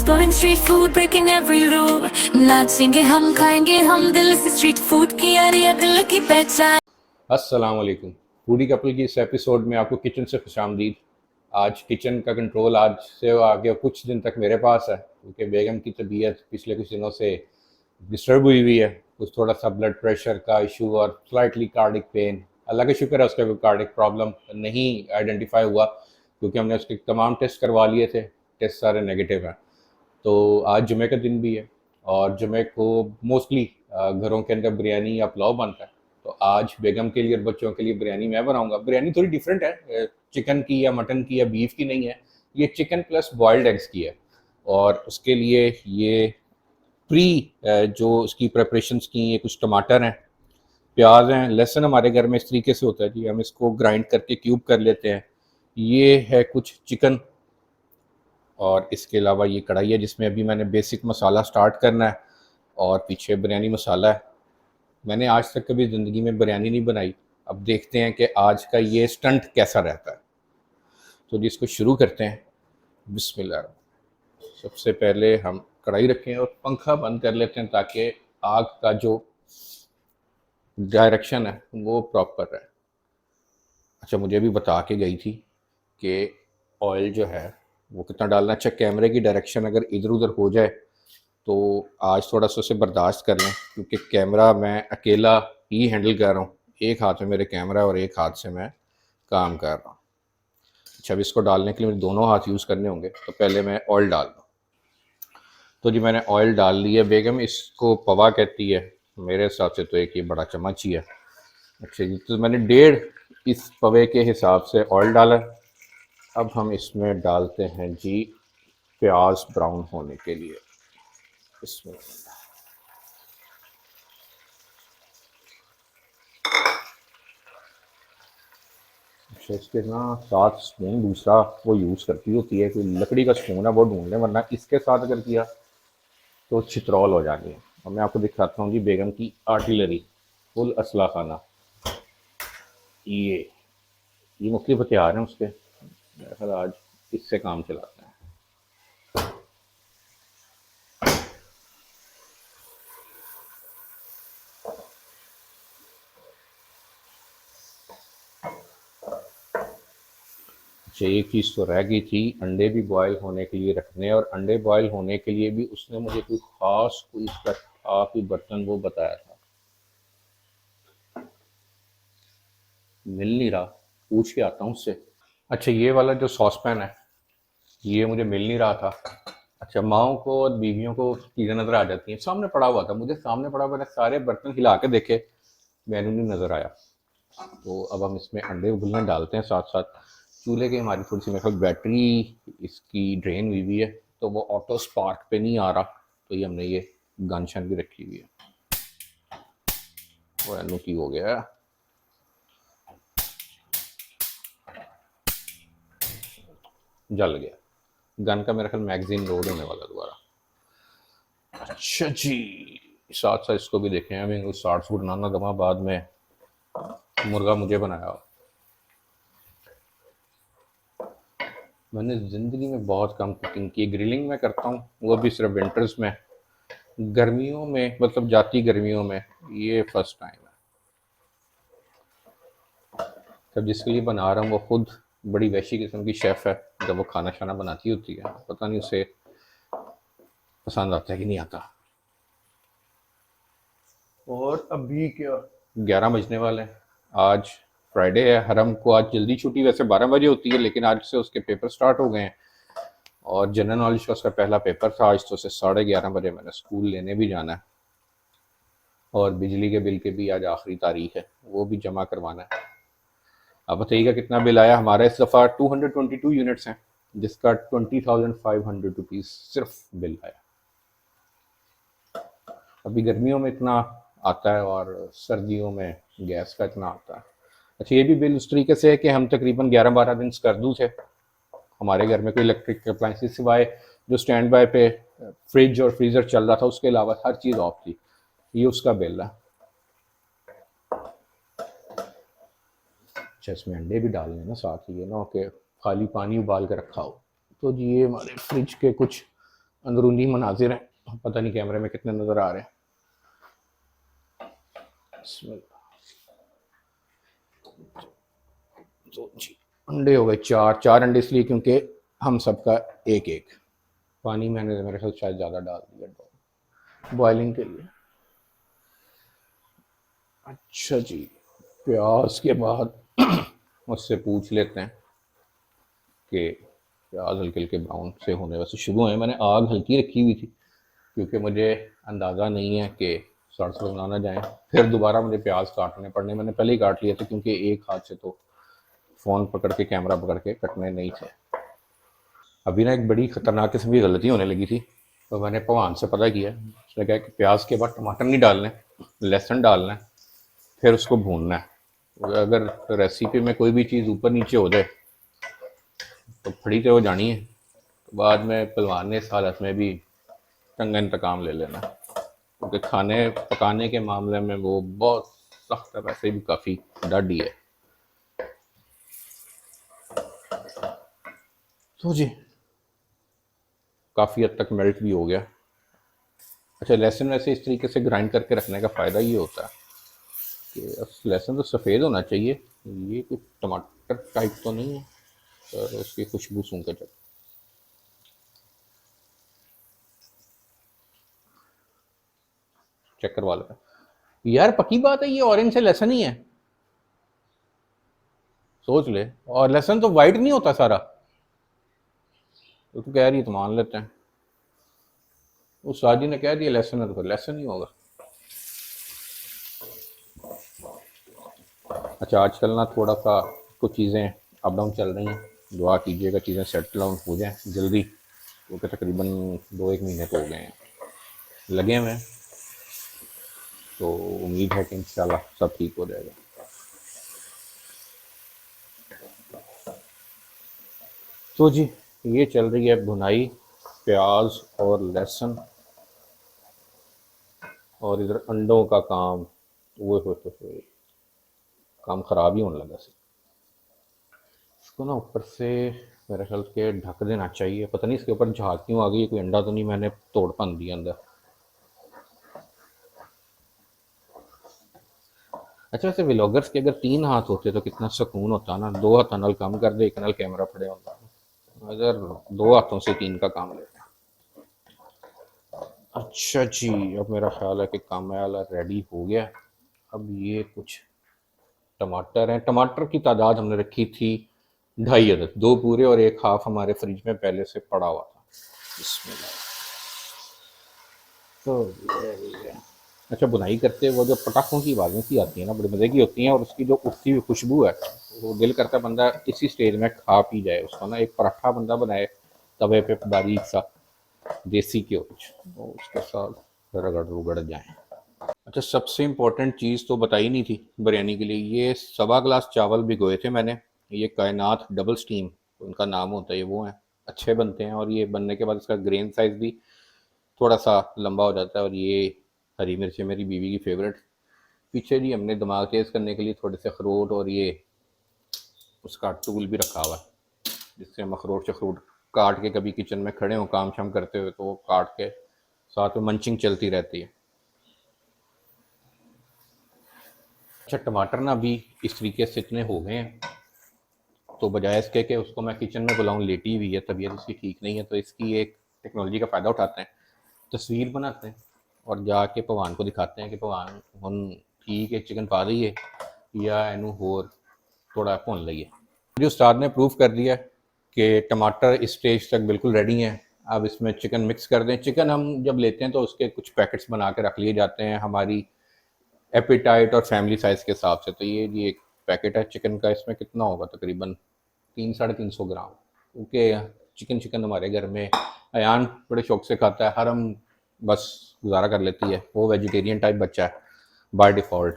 Exploring street food, breaking every rule. नाचेंगे हम, खाएंगे हम, दिल से स्ट्रीट फूड की यार ये दिल की पहचान। अस्सलाम वालेकुम। फूडी कपल की इस एपिसोड में आपको किचन से खुशामदीद। आज किचन का कंट्रोल आज से आगे कुछ दिन तक मेरे पास है, क्योंकि बेगम की तबीयत पिछले कुछ दिनों से डिस्टर्ब हुई हुई है। कुछ थोड़ा सा ब्लड प्रेशर का इशू और स्लाइटली कार्डिक पेन। अल्लाह का शुक्र है उसका कोई कार्डिक प्रॉब्लम नहीं आइडेंटिफाई हुआ, क्योंकि हमने उसके तमाम टेस्ट करवा लिए थे। टेस्ट सारे नेगेटिव हैं। तो आज जुमे का दिन भी है, और जुमे को मोस्टली घरों के अंदर बिरयानी या पुलाव बनता है। तो आज बेगम के लिए और बच्चों के लिए बिरयानी मैं बनाऊंगा। बिरयानी थोड़ी डिफरेंट है, चिकन की या मटन की या बीफ की नहीं है। ये चिकन प्लस बॉयल्ड एग्स की है। और उसके लिए ये प्री जो उसकी प्रेपरेशंस की, ये कुछ टमाटर हैं, प्याज हैं, लहसुन हमारे घर में इस तरीके से होता है जी, हम इसको ग्राइंड करके क्यूब कर लेते हैं। ये है कुछ चिकन, और इसके अलावा ये कढ़ाई है जिसमें अभी मैंने बेसिक मसाला स्टार्ट करना है, और पीछे बिरयानी मसाला है। मैंने आज तक कभी ज़िंदगी में बिरयानी नहीं बनाई। अब देखते हैं कि आज का ये स्टंट कैसा रहता है। तो जी इसको शुरू करते हैं। बिस्मिल्लाह। सबसे पहले हम कढ़ाई रखें और पंखा बंद कर लेते हैं, ताकि आग का जो डायरेक्शन है वो प्रॉपर रहे। अच्छा, मुझे भी बता के गई थी कि ऑयल जो है वो कितना डालना। अच्छा, कैमरे की डायरेक्शन अगर इधर उधर हो जाए तो आज थोड़ा सा उसे बर्दाश्त कर लें, क्योंकि कैमरा मैं अकेला ही हैंडल कर रहा हूँ। एक हाथ में मेरे कैमरा और एक हाथ से मैं काम कर रहा हूँ। अच्छा, अब इसको डालने के लिए मुझे दोनों हाथ यूज़ करने होंगे, तो पहले मैं ऑयल डाल दूँ। तो जी मैंने ऑयल डाल लिया। बेगम इसको पवा कहती है, मेरे हिसाब से तो एक ये बड़ा चम्मच ही है। अच्छा जी, तो मैंने 1.5 इस पवे के हिसाब से ऑयल डाला। अब हम इसमें डालते हैं जी प्याज ब्राउन होने के लिए। इसमें अच्छा, इसके ना 7 स्पून दूसरा वो यूज़ करती होती है, कोई लकड़ी का स्पून है वो ढूंढ लें, वरना इसके साथ अगर किया तो चित्रौल हो जानी है। और मैं आपको दिखाता हूँ जी बेगम की आर्टिलरी, फुल असला खाना। ये मुख्तलिफ हथियार हैं उसके। मेरा ख्याल आज इससे काम चलाते हैं। अच्छा, एक चीज़ तो रह गई थी, अंडे भी बॉयल होने के लिए रखने। और अंडे बॉयल होने के लिए भी उसने मुझे कोई ख़ास कोई इसका काफ़ी बर्तन वो बताया था, मिल नहीं रहा। पूछ के आता हूँ उससे। अच्छा, ये वाला जो सॉस पैन है ये मुझे मिल नहीं रहा था। अच्छा, माओ को और बीवियों को चीज़ें नज़र आ जाती हैं। सामने पड़ा हुआ था, मुझे सामने पड़ा हुआ, मैंने सारे बर्तन हिला के देखे, मैंने नहीं नज़र आया। तो अब हम इसमें अंडे उबलने डालते हैं साथ साथ। चूल्हे की हमारी थोड़ी सी मेरे ख्याल बैटरी इसकी ड्रेन हुई हुई है, तो वो ऑटो स्पार्क पे नहीं आ रहा। तो ये हमने ये गन शन भी रखी हुई है। वो एनु की हो गया, जल गया। गन का मेरा ख्याल मैगजीन लोड होने वाला दोबारा। अच्छा जी, साथ साथ इसको भी देखें। हमें 60 फुट नाना दमा बाद में मुर्गा मुझे बनाया। मैंने ज़िंदगी में बहुत कम कुकिंग की। ग्रिलिंग में करता हूँ, वो भी सिर्फ विंटर्स में। गर्मियों में मतलब जाती गर्मियों में ये फर्स्ट टाइम है। तब जिसके लिए बना रहा हूँ वो खुद बड़ी वैशी किस्म की शेफ़ है। जब वो खाना शाना बनाती होती है, पता नहीं उसे पसंद आता है कि नहीं आता। और अभी क्या 11 बजने वाले हैं। आज फ्राइडे है। हरम को आज जल्दी छुट्टी वैसे 12 बजे होती है, लेकिन आज से उसके पेपर स्टार्ट हो गए हैं। और जनरल नॉलेज का उसका पहला पेपर था आज, तो उसे 11:30 बजे मैंने स्कूल लेने भी जाना है। और बिजली के बिल के भी आज आखिरी तारीख है, वो भी जमा करवाना है। अब बताइएगा कितना बिल आया हमारा इस दफ़ा। 222 यूनिट्स हैं, जिसका 20,500 रुपीज़ सिर्फ बिल आया। अभी गर्मियों में इतना आता है और सर्दियों में गैस का इतना आता है। अच्छा, ये भी बिल उस तरीके से है कि हम तकरीबन 11-12 दिन स्कर्दू थे। हमारे घर में कोई इलेक्ट्रिक अप्लाइंसेस सिवाय जो स्टैंड बाय पे फ्रिज और फ्रीज़र चल रहा था, उसके अलावा हर चीज़ ऑफ थी। ये उसका बिल है। अच्छा, इसमें अंडे भी डालने ना साथ ही, ये ना हो कि खाली पानी उबाल के रखा हो। तो जी ये हमारे फ्रिज के कुछ अंदरूनी मनाजिर हैं, पता नहीं कैमरे में कितने नज़र आ रहे हैं। तो जी अंडे हो गए चार, चार अंडे इसलिए क्योंकि हम सबका एक एक। पानी मैंने मेरे ख्याल शायद ज़्यादा डाल दिया बॉइलिंग के लिए। अच्छा जी, प्याज के बाद उससे पूछ लेते हैं कि प्याज हल्के हल्के ब्राउन से होने वैसे शुरू हैं। मैंने आग हल्की रखी हुई थी क्योंकि मुझे अंदाज़ा नहीं है कि सड़ सड़ ना जाए, फिर दोबारा मुझे प्याज काटने पड़ने। मैंने पहले ही काट लिए थे क्योंकि एक हाथ से तो फ़ोन पकड़ के कैमरा पकड़ के कटने नहीं थे। अभी ना एक बड़ी ख़तरनाक किस्म की गलती होने लगी थी, तो मैंने पवान से पता किया। उसने कहा कि प्याज के बाद टमाटर नहीं डालने, लहसुन डालना है, फिर उसको भूनना है। अगर रेसिपी में कोई भी चीज़ ऊपर नीचे हो जाए तो फड़ी तो हो जानी है। तो बाद में पहलवान ने इस हालत में भी चंगा इंतकाम ले लेना, क्योंकि खाने पकाने के मामले में वो बहुत सख्त है, वैसे भी काफ़ी डाढ़ी है। तो जी काफ़ी हद तक मेल्ट भी हो गया। अच्छा, लहसुन वैसे इस तरीके से ग्राइंड करके रखने का फ़ायदा ये होता है कि लहसुन तो सफ़ेद होना चाहिए, ये कुछ टमाटर टाइप तो नहीं है, पर उसकी खुशबू सूंघ के चेक करवा लेना। यार पक्की बात है, ये ऑरेंज से लहसुन ही है, सोच ले। और लहसुन तो वाइट नहीं होता सारा, तो कह रही है तो मान लेते हैं। उस शादी ने कह दिया लहसुन है तो फिर लहसुन ही होगा। अच्छा, आजकल ना थोड़ा सा कुछ चीज़ें अप डाउन चल रही हैं, दुआ कीजिएगा चीज़ें सेटल डाउन हो जाएं जल्दी, क्योंकि तकरीबन 2-1 महीने तो हो गए हैं लगे हुए हैं। तो उम्मीद है कि इंशाल्लाह सब ठीक हो जाएगा। तो जी ये चल रही है भुनाई प्याज और लहसुन, और इधर अंडों का काम, वो हो काम ख़राब ही होने लगा से। इसको ना ऊपर से मेरे ख्याल के ढक देना चाहिए। पता नहीं इसके ऊपर झाग क्यों आ गई, कोई अंडा तो नहीं मैंने तोड़ भन दिया अंदर। अच्छा, वैसे व्लॉगर्स के अगर 3 हाथ होते तो कितना सुकून होता ना, 2 हाथ नल काम कर दे, एक नल कैमरा फड़े होता। अगर 2 हाथों से 3 का काम लेते हैं। अच्छा जी, अब मेरा ख्याल है कि काम वाला रेडी हो गया। अब ये कुछ टमाटर हैं, टमाटर की तादाद हमने रखी थी 2.5 अदद, 2 पूरे और 1 हाफ हमारे फ्रिज में पहले से पड़ा हुआ था। बिस्मिल्लाह। तो ये अच्छा, बुनाई करते वो जो पटाखों की आवाज़ें सी आती हैं ना, बड़े मज़े की होती हैं, और उसकी जो उठती हुई खुशबू है, वो दिल करता है बंदा इसी स्टेज में खा पी जाए उसको ना। एक पराठा बंदा बनाए तवे पे बारीक सा देसी घ्यो, तो उसके साथ रगड़ रुगड़ जाए। अच्छा, सबसे इम्पोर्टेंट चीज़ तो बताई नहीं थी बिरयानी के लिए, ये 1.25 गिलास चावल भिगोए थे मैंने। ये कायनात डबल स्टीम उनका नाम होता है, ये वो हैं, अच्छे बनते हैं। और ये बनने के बाद इसका ग्रेन साइज़ भी थोड़ा सा लंबा हो जाता है। और ये हरी मिर्च है मेरी बीवी की फेवरेट। पीछे जी हमने दिमाग तेज़ करने के लिए थोड़े से अखरोट और ये उसका टूल भी रखा हुआ है, जिससे हम अखरोट शखरोट काट के कभी किचन में खड़े हों काम शाम करते हुए तो वो काट के साथ में मंचिंग चलती रहती है। अच्छा, टमाटर ना अभी इस तरीके से इतने हो गए हैं, तो बजाय इसके कि उसको मैं किचन में बुलाऊं, लेटी हुई है, तबीयत इसकी ठीक नहीं है, तो इसकी एक टेक्नोलॉजी का फ़ायदा उठाते हैं, तस्वीर बनाते हैं और जाके भगवान को दिखाते हैं कि भगवान हम ठीक है चिकन पा दईए या इनू होर थोड़ा भुन लईए। जो उस्ताद ने प्रूव कर दिया कि टमाटर इस स्टेज तक बिल्कुल रेडी हैं। अब इसमें चिकन मिक्स कर दें। चिकन हम जब लेते हैं तो उसके कुछ पैकेट्स बना के रख लिए जाते हैं हमारी एपिटाइट और फैमिली साइज़ के हिसाब से। तो ये एक पैकेट है चिकन का, इसमें कितना होगा तकरीबन 300-350 ग्राम, क्योंकि चिकन चिकन हमारे घर में अयान बड़े शौक से खाता है, हरम बस गुजारा कर लेती है, वो वेजिटेरियन टाइप बच्चा है बाय डिफ़ॉल्ट,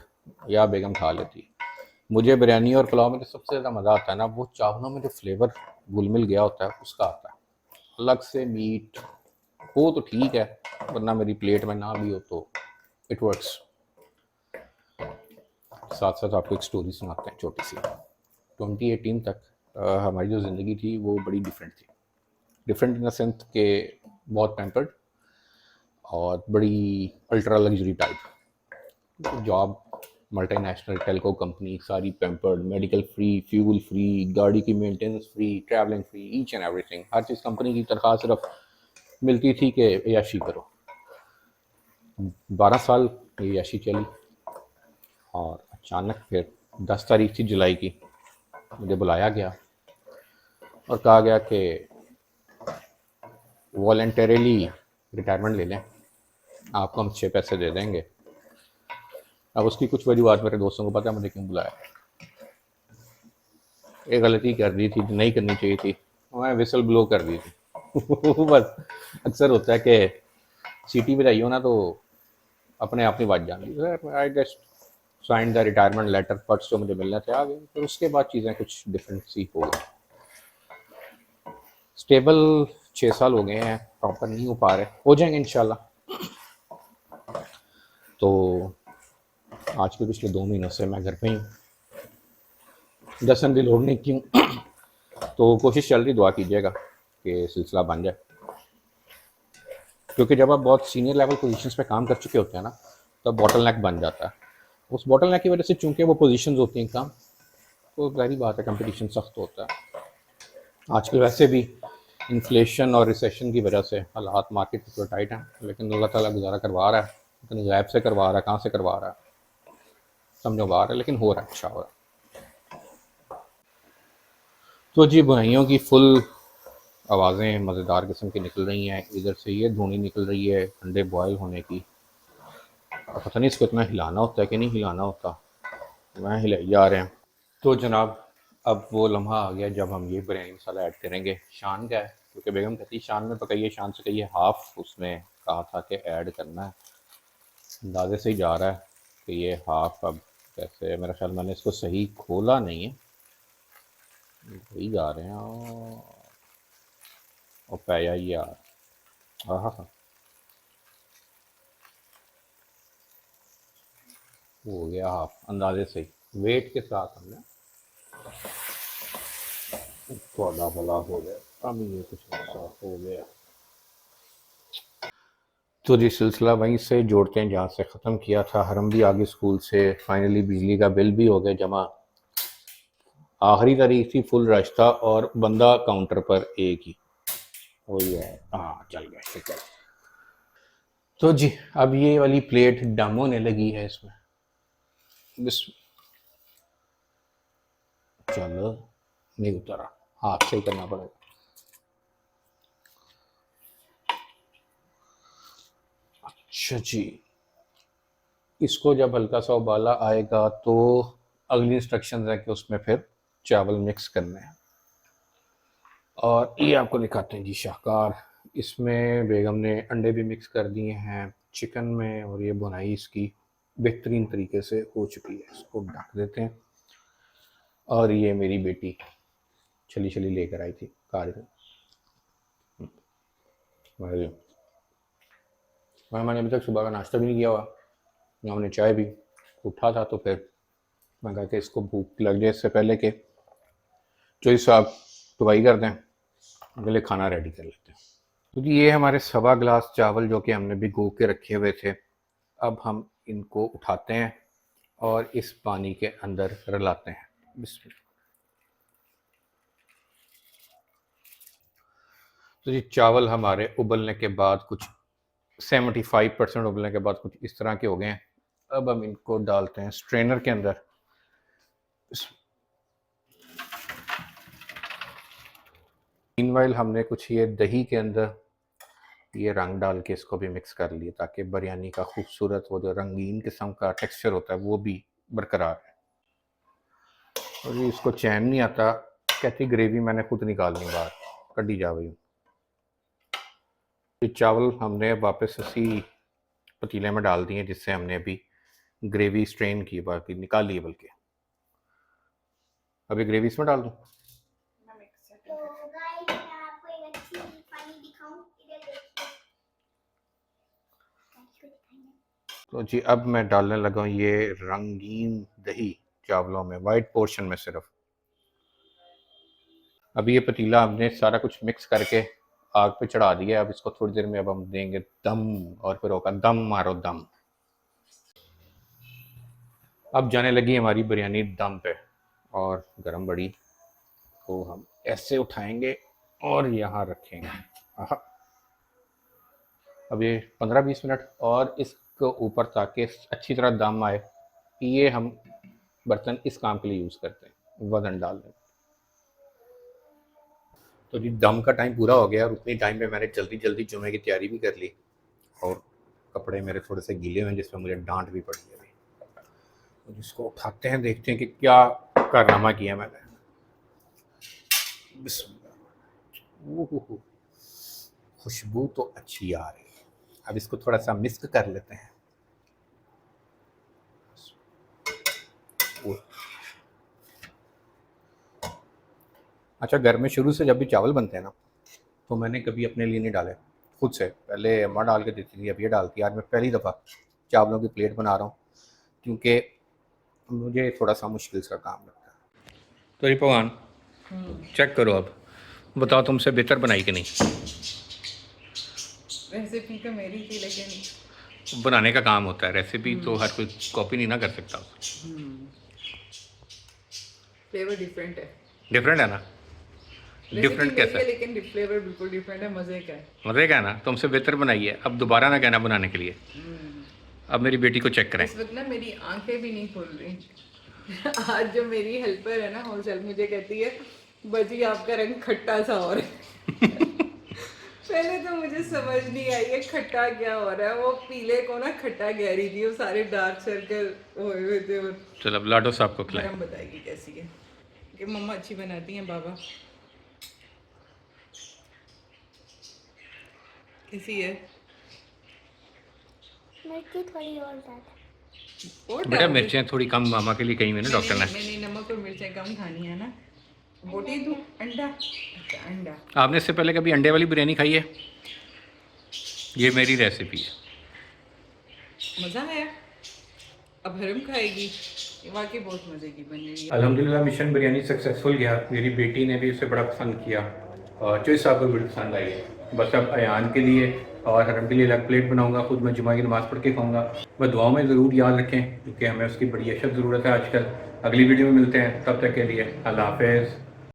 या बेगम खा लेती है। मुझे बिरयानी और पुलाव में जो सबसे ज़्यादा मज़ा आता है ना, वो चावलों में जो फ्लेवर घुल मिल गया होता है उसका आता है। अलग से मीट हो तो ठीक है, वरना मेरी प्लेट में ना भी हो तो इट वर्क्स। साथ साथ आपको एक स्टोरी सुनाते हैं छोटी सी। 2018 तक हमारी जो ज़िंदगी थी वो बड़ी डिफरेंट थी। डिफरेंट इन द सेंस के बहुत पैम्पर्ड और बड़ी ultra luxury type job, multinational telco company, सारी pampered, medical free, fuel free, गाड़ी की maintenance free, travelling free, each and everything, हर चीज़ कंपनी की तनख्वाह सिर्फ मिलती थी कि याशी करो। 12 साल ये याशी चली और अचानक फिर 10 तारीख थी जुलाई की, मुझे बुलाया गया और कहा गया कि वॉलंटरीली रिटायरमेंट ले लें, आपको हम अच्छे पैसे दे देंगे। अब उसकी कुछ वजूहत मेरे दोस्तों को पता है मुझे क्यों बुलाया। एक गलती कर दी थी, नहीं करनी चाहिए थी, मैं विसल ब्लो कर दी थी। बस अक्सर होता है कि सीटी बजाई हो ना तो अपने आप नहीं बात जान ली। I just sign the retirement letter, first जो मुझे मिलने थे आ गए, फिर उसके बाद चीज़ें कुछ डिफरेंट सी हो गई। स्टेबल 6 साल हो गए हैं, प्रॉपर नहीं हो पा रहे, हो जाएंगे इंशाल्लाह। तो आज के पिछले 2 महीनों से मैं घर पे ही हूँ, 10 दिन लोड़ने की हूँ। तो कोशिश चल रही, दुआ कीजिएगा कि सिलसिला बन जाए, क्योंकि जब आप बहुत सीनियर लेवल पोजीशंस पे काम कर चुके होते हैं ना, तो बॉटल नेक बन जाता है। उस बॉटल नेक की वजह से चूंकि वो पोजीशंस होती हैं काम, तो जाहिर बात है कंपटीशन सख्त होता है। आजकल वैसे भी इन्फ्लेशन और रिसेशन की वजह से हालात मार्केट की थोड़ा टाइट हैं, लेकिन अल्लाह ताला गुजारा करवा रहा है, लेकिन गैब से करवा रहा है, कहाँ से करवा रहा है समझो बाहर है, लेकिन हो रहा है, अच्छा हो रहा है। तो जी बुनाइयों की फुल आवाज़ें मज़ेदार किस्म की निकल रही हैं, इधर से ये धुनी निकल रही है अंडे बॉयल होने की, और पता नहीं इसको इतना हिलाना होता है कि नहीं हिलाना होता, मैं हिलाई जा रहे हैं। तो जनाब अब वो लम्हा आ गया जब हम ये बिरयानी मसाला ऐड करेंगे। शान का है, क्योंकि बेगम कहती शान में पकाइए, शान से कहिए हाफ़ उसमें कहा था कि ऐड करना है, अंदाजे से ही जा रहा है कि ये हाफ़। अब जैसे मेरा ख्याल मैंने इसको सही खोला नहीं है, वही जा रहे हैं और पाया यार, हाँ हाँ हो गया हाफ अंदाजे से ही, वेट के साथ हमने थोड़ा भला हो गया, अब ये कुछ ऐसा हो गया। तो जी सिलसिला वहीं से जोड़ते हैं जहाँ से ख़त्म किया था। हरम भी आगे स्कूल से, फाइनली बिजली का बिल भी हो गया जमा, आखिरी तारीख थी, फुल रश था और बंदा काउंटर पर एक ही, वही है, हाँ चल गया शुक्र। तो जी अब ये वाली प्लेट डम होने लगी है, इसमें बस चलो नहीं उतरा, हाथ से ही करना पड़ेगा। अच्छा जी, इसको जब हल्का सा उबाला आएगा तो अगली इंस्ट्रक्शन है कि उसमें फिर चावल मिक्स करने हैं। और ये आपको दिखाते हैं जी शाहकार, इसमें बेगम ने अंडे भी मिक्स कर दिए हैं चिकन में, और ये बुनाई इसकी बेहतरीन तरीके से हो चुकी है। इसको ढक देते हैं। और ये मेरी बेटी छली छली लेकर आई थी कार में, मैंने अभी तक सुबह का नाश्ता भी नहीं किया हुआ, ना हमने चाय भी, उठा था तो फिर मैं कहा कि इसको भूख लग जाए इससे पहले कि चौधरी साहब दुआई कर दें, उनके लिए खाना रेडी कर लेते हैं। तो जी ये हमारे 1.25 गिलास चावल जो कि हमने भिगो के रखे हुए थे, अब हम इनको उठाते हैं और इस पानी के अंदर रलाते हैं। बिस्मिल्लाह। तो जी चावल हमारे उबलने के बाद कुछ 75% उबलने के बाद कुछ इस तरह के हो गए हैं। अब हम इनको डालते हैं स्ट्रेनर के अंदर। मीनवाइल हमने कुछ ये दही के अंदर ये रंग डाल के इसको भी मिक्स कर लिए, ताकि बिरयानी का खूबसूरत वो जो रंगीन किस्म का टेक्सचर होता है वो भी बरकरार है। और ये इसको चैन नहीं आता, कहती ग्रेवी मैंने खुद निकालनी बाहर, कड्डी जा गई। ये चावल हमने वापस उसी पतीले में डाल दिए जिससे हमने अभी ग्रेवी स्ट्रेन की, बाकी निकाल ली, बल्कि अभी ग्रेवी इसमें डाल दूँ। तो जी अब मैं डालने लगा हूँ ये रंगीन दही चावलों में, वाइट पोर्शन में सिर्फ। अभी ये पतीला हमने सारा कुछ मिक्स करके आग पे चढ़ा दिया। अब इसको थोड़ी देर में अब हम देंगे दम, और फिर होगा दम मारो दम। अब जाने लगी हमारी बिरयानी दम पे, और गरम बड़ी को हम ऐसे उठाएंगे और यहाँ रखेंगे। आहा। अब ये 15-20 मिनट और इसको ऊपर ताकि अच्छी तरह दम आए। ये हम बर्तन इस काम के लिए यूज़ करते हैं, वज़न डालने। तो जी दम का टाइम पूरा हो गया, और उतनी टाइम में मैंने जल्दी जल्दी जुमे की तैयारी भी कर ली, और कपड़े मेरे थोड़े से गीले हुए हैं जिसमें मुझे डांट भी पड़ी है अभी। तो जिसको उठाते हैं, देखते हैं कि क्या कारनामा किया मैंने। बिस्मिल्लाह। ओहो, खुशबू तो अच्छी आ रही है। अब इसको थोड़ा सा मिक्स कर लेते हैं। अच्छा, घर में शुरू से जब भी चावल बनते हैं ना, तो मैंने कभी अपने लिए नहीं डाले खुद से। पहले अम्मा डाल के देती थी, अब ये डालती है। आज मैं पहली दफ़ा चावलों की प्लेट बना रहा हूँ, क्योंकि मुझे थोड़ा सा मुश्किल सा काम लगता है। तो ये भगवान चेक करो, अब बताओ तुमसे बेहतर बनाई कि नहीं? रेसिपी तो मेरी थी, लेकिन बनाने का काम होता है, रेसिपी तो हर कोई कॉपी नहीं ना कर सकता। फ्लेवर डिफरेंट है। डिफरेंट है ना? डिफरेंट रेसिपी कैसा है? लेकिन फ्लेवर बिल्कुल डिफरेंट है, मज़े का है। मज़े का है ना? तुमसे बेहतर बनाई है, अब दोबारा ना कहना बनाने के लिए। अब मेरी बेटी को चेक करें। इस वक्त ना मेरी आंखें भी नहीं खुल रही। आज जो मेरी हेल्पर है ना होलसेल, मुझे कहती है बजी आपका रंग खट्टा सा हो रहा है। पहले तो मुझे समझ नहीं आई है खट्टा क्या हो रहा है। वो पीले को ना खट्टा कह रही थी, वो सारे डार्क सर्कल हुए हुए थे। और चलो अब लाडो साहब को खिलाएं। हम बताएगी कैसी है, कि मम्मा अच्छी बनाती हैं। बाबा कैसी है? मिर्ची थोड़ी और ज़्यादा। और बेटा डालोगे? मिर्चें थोड़ी कम मामा के लिए कही हुई ना डॉक्टर ने। मैंने नमक और मिर्चें कम खानी है ना। बोटी दूँ? अंडा? अच्छा अंडा। आपने इससे पहले कभी अंडे वाली बिरयानी खाई है? ये मेरी रेसिपी है। मज़ा आया? अब हरम खाएगी। ये वाकई बहुत मज़े की बन रही है। अल्हम्दुलिल्लाह मिशन बिरयानी सक्सेसफुल गया। मेरी बेटी ने भी उसे बड़ा पसंद किया, और चॉइस साहब को भी पसंद आई है। बस अब अयान के लिए और हरम के लिए अलग प्लेट बनाऊंगा, खुद मैं जुमा की नमाज़ पढ़ के खाऊंगा। वह दुआओं में ज़रूर याद रखें, क्योंकि हमें उसकी बड़ी अशद ज़रूरत है आजकल। अगली वीडियो में मिलते हैं, तब तक के लिए अल्लाह हाफ़िज़।